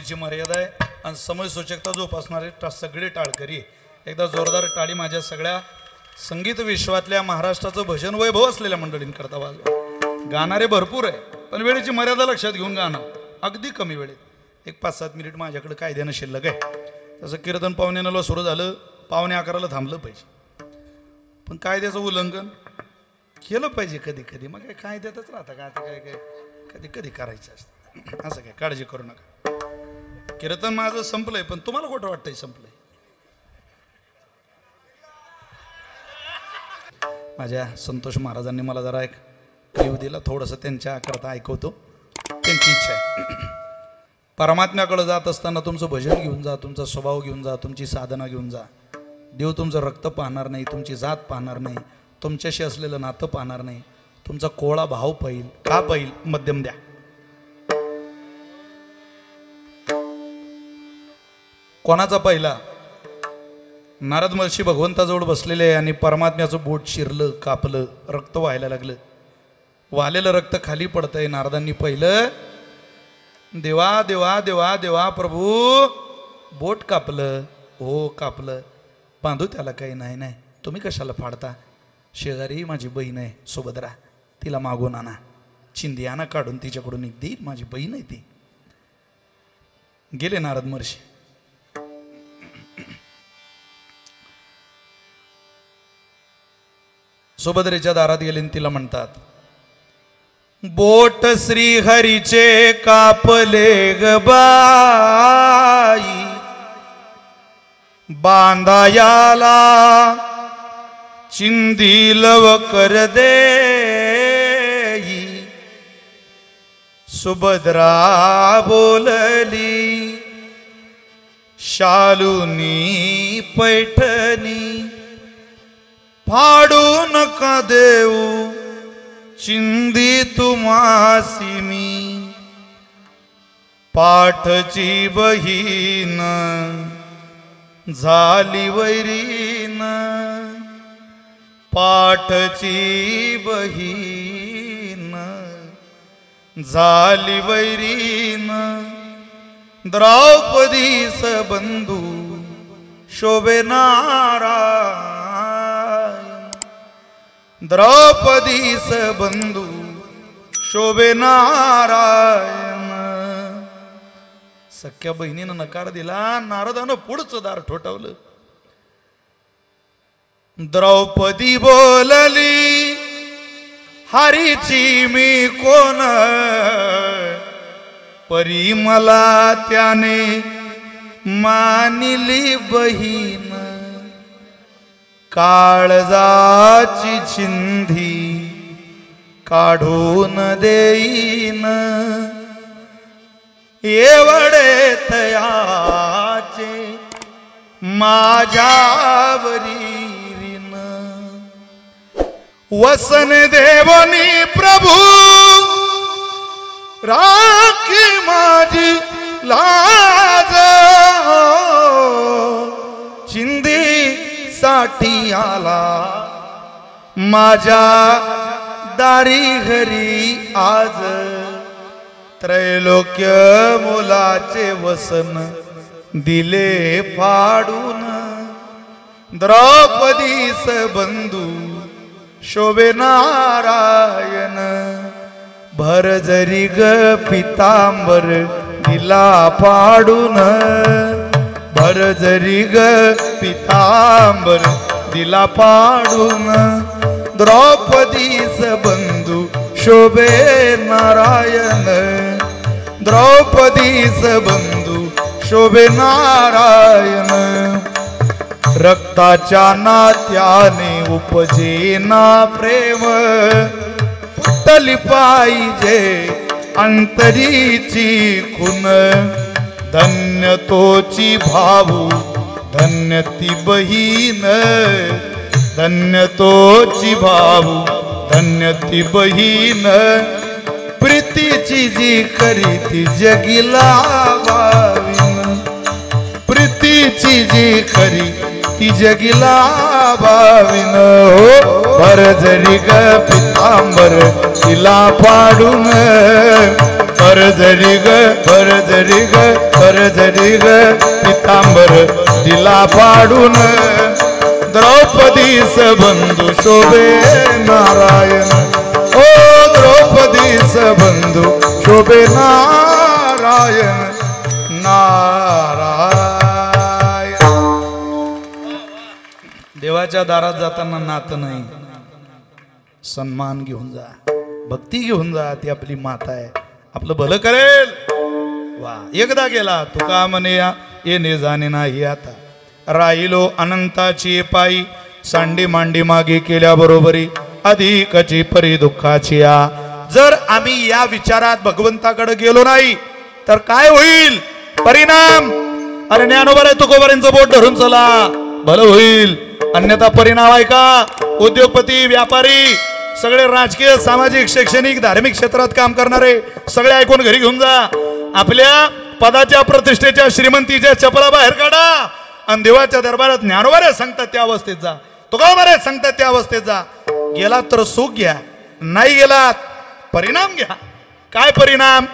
वेळेची मर्यादा आहे आणि समय सूचकता जोपासणारे सगळे टाळकरी एकदा जोरदार टाळी माझ्या सगळ्या संगीत विश्वातल्या महाराष्ट्राचं भजन वैभव असलेल्या मंडळींकरता वाजवा। गाणारे भरपूर आहे पण वेळेची मर्यादा लक्षात घेऊन गाणं अगदी कमी वेळेत 1-5-7 मिनिट माझ्याकडे कायद्यानं शिल्लक आहे। तसं कीर्तन 9:45 सुरू झालं 11:45 थांबलं पाहिजे पण कायद्याचं उल्लंघन केलं पाहिजे कधी कधी मग काय कायद्यातच राहतं का आता काय काय कधी कधी करायचं असतं असं काय काळजी करू नका। कीर्तन माझं संपलंय पण तुम्हाला कुठं वाटतंय संपलंय? माझ्या संतोष महाराजांनी मला जरा एक क्लिव दिला थोडंसं त्यांच्याकरता ऐकवतो त्यांची इच्छा आहे। परमात्म्याकडे जात असताना तुमचं भजन घेऊन जा तुमचा स्वभाव घेऊन जा तुमची साधना घेऊन जा। देव तुमचं रक्त पाहणार नाही तुमची जात पाहणार नाही तुमच्याशी असलेलं नातं पाहणार नाही तुमचा कोळा भाव पाहिल का पाहिल मध्यम द्या। कोणाचा पहिला? नारद महर्षी भगवंताजवळ बसलेले आणि परमात्म्याचं बोट शिरलं कापलं रक्त व्हायला लागलं वालेलं रक्त खाली पडतंय। नारदांनी पहिलं देवा देवा देवा देवा प्रभू बोट कापलं हो कापलं बांधू त्याला काही नाही नाही तुम्ही कशाला फाडता? शेजारी माझी बहीण आहे सुभद्रा तिला मागून आणा चिंदी आणा काढून तिच्याकडून एक देईल माझी बहीण आहे ती। गेले नारद महर्षी सुभद्रेच्या दारात गेले तिला म्हणतात बोट श्री हरीचे कापले ग बाई बांधायाला चिंदी लवकर देई। सुभद्रा बोलली शालुनी पैठणी फाडू नका देऊ चिंदी तुम्हासी मी पाठची बहीण झाली वैरीन पाठची बहीण झाली वैरीन द्रौपदीस बंधू शोभे नारायण द्रौपदीस बंधू शोभे नारायण। सख्या बहिणीनं नकार दिला नारदानं पुढचं दार ठोठावलं। द्रौपदी बोलली हरीची मी कोण परी मला त्याने मानिली बहीण काळजाची चिंधी काढून देईन एवढे तयाचे माझ्यावरी वसन देवनी प्रभू राखी माझी लाज चिंदी साठी आला माझ्या दारी घरी आज त्रैलोक्य मुलाचे वसन दिले फाडून द्रौपदीस बंधू शोभे नारायण भर जरी ग पितांबर दिला पाडून भर जरी ग पितांबर दिला पाडून द्रौपदीस बंधू शोभे नारायण द्रौपदीस बंधू शोभे नारायण। रक्ताच्या नात्याने उपजेना प्रेम फुटली पाहिजे अंतरीची खून धन्य तोची भाऊ धन्य ती बहीण धन्य तोची भाऊ धन्य ती बहीण प्रीतीची जी खरी ती जगिला भावीन प्रीतीची जी खरी ती जगिला भावीन हो भर जरी ग पितांबर तिला पाडून भर जरी ग भर जरी ग भर जरी ग पितांबर दिला पाडून द्रौपदीस बंधू शोभे नारायण ओ द्रौपदीस बंधू शोभे नारायण नारायण. देवाच्या दारात जाताना नातं नाही, सन्मान घेऊन जा, भक्ती घेऊन जा. ती आपली माता आहे, आपलं भलं करेल. वा एकदा गेला तुका म्हणे येणे जाणे नाही आता. राहिलो अनंताची पायी सांडी मांडी मागे केल्या बरोबरी अधिकची परी दुःखाची या. जर आम्ही या विचारात भगवंताकडे गेलो नाही तर काय होईल परिणाम? अरे ज्ञानोबा तुकोबारांचं बोट धरून चला, भलं होईल. अन्यथा परिणाम आहे का? उद्योगपती, व्यापारी, सगळे राजकीय, सामाजिक, शैक्षणिक, धार्मिक क्षेत्रात काम करणारे सगळे ऐकून घरी घेऊन जा. आपल्या पदाच्या, प्रतिष्ठेच्या, श्रीमंतीच्या चपला बाहेर काढा आणि देवाच्या दरबारात ज्ञानोबा सांगतात त्या अवस्थेत जा, तुकोबा सांगतात त्या अवस्थेत जा. गेलात तर सुख घ्या, नाही गेलात परिणाम घ्या. काय परिणाम?